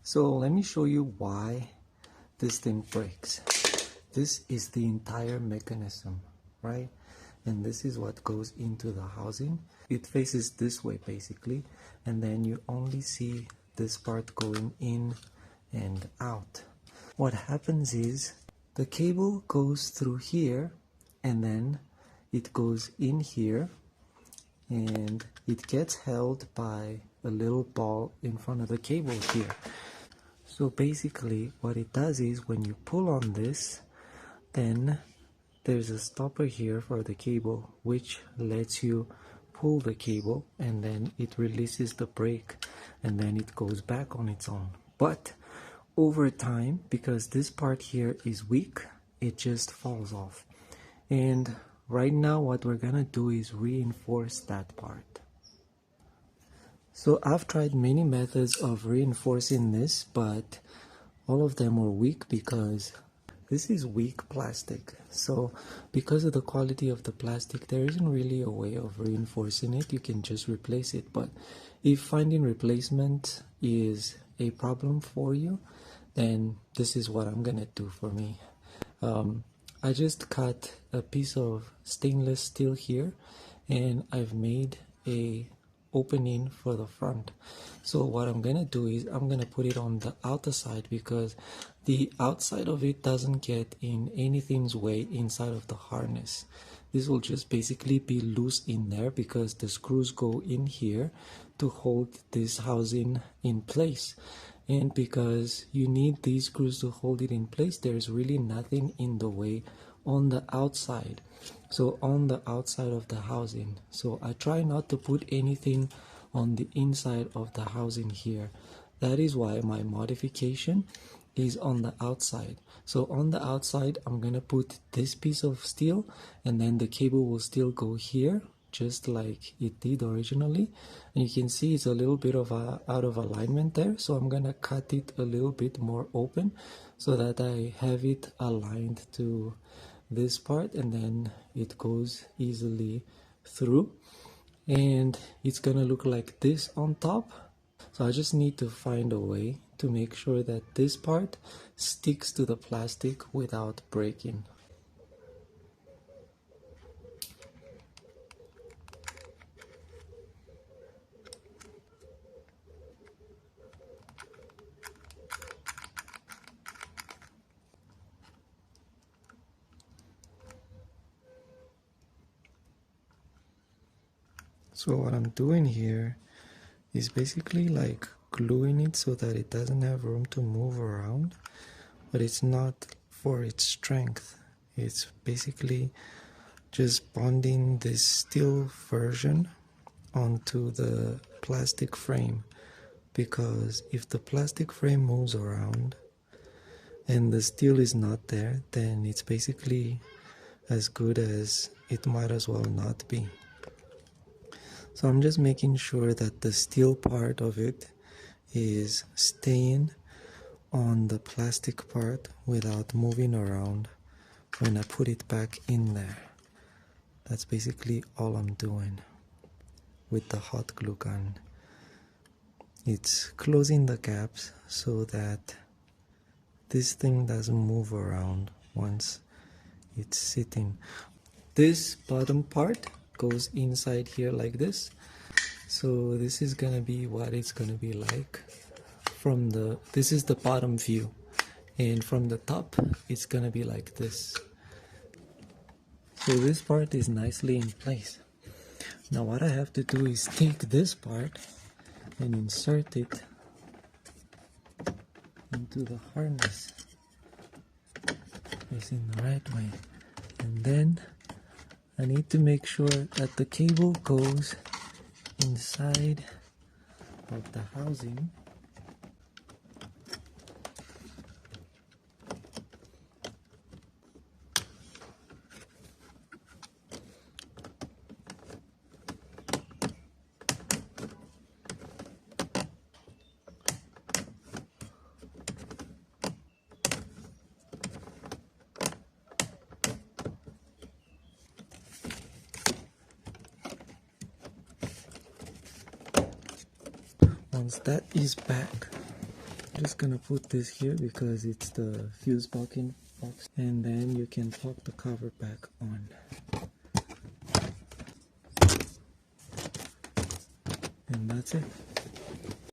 So let me show you why this thing breaks. This is the entire mechanism, right? And this is what goes into the housing. It faces this way basically, and then you only see this part going in and out. What happens is the cable goes through here, and then it goes in here, and it gets held by a little ball in front of the cable here. So basically what it does is when you pull on this, then there's a stopper here for the cable which lets you pull the cable, and then it releases the brake, and then it goes back on its own. But over time, because this part here is weak, it just falls off. And right now what we're gonna do is reinforce that part. So I've tried many methods of reinforcing this, but all of them were weak because this is weak plastic. So because of the quality of the plastic, there isn't really a way of reinforcing it. You can just replace it. But if finding replacement is a problem for you, then this is what I'm gonna do for me. I just cut a piece of stainless steel here, and I've made a opening for the front. So what I'm gonna do is I'm gonna put it on the outer side, because the outside of it doesn't get in anything's way inside of the harness. This will just basically be loose in there because the screws go in here to hold this housing in place. And because you need these screws to hold it in place, there's really nothing in the way on the outside. So on the outside of the housing, so I try not to put anything on the inside of the housing here. That is why my modification is on the outside. So on the outside, I'm gonna put this piece of steel, and then the cable will still go here, just like it did originally. And you can see it's a little bit of out of alignment there, so I'm gonna cut it a little bit more open so that I have it aligned to this part, and then it goes easily through, and it's gonna look like this on top. So I just need to find a way to make sure that this part sticks to the plastic without breaking. So what I'm doing here is basically like gluing it so that it doesn't have room to move around, but it's not for its strength. It's basically just bonding this steel version onto the plastic frame, because if the plastic frame moves around and the steel is not there, then it's basically as good as it might as well not be. So I'm just making sure that the steel part of it is staying on the plastic part without moving around when I put it back in there. That's basically all I'm doing with the hot glue gun. It's closing the gaps so that this thing doesn't move around once it's sitting. This bottom part goes inside here like this. So this is gonna be what it's gonna be like from the, this is the bottom view, and from the top it's gonna be like this. So this part is nicely in place. Now what I have to do is take this part and insert it into the harness facing the right way, and then I need to make sure that the cable goes inside of the housing. Once that is back, Just gonna put this here because it's the fuse box, and then you can pop the cover back on. And that's it.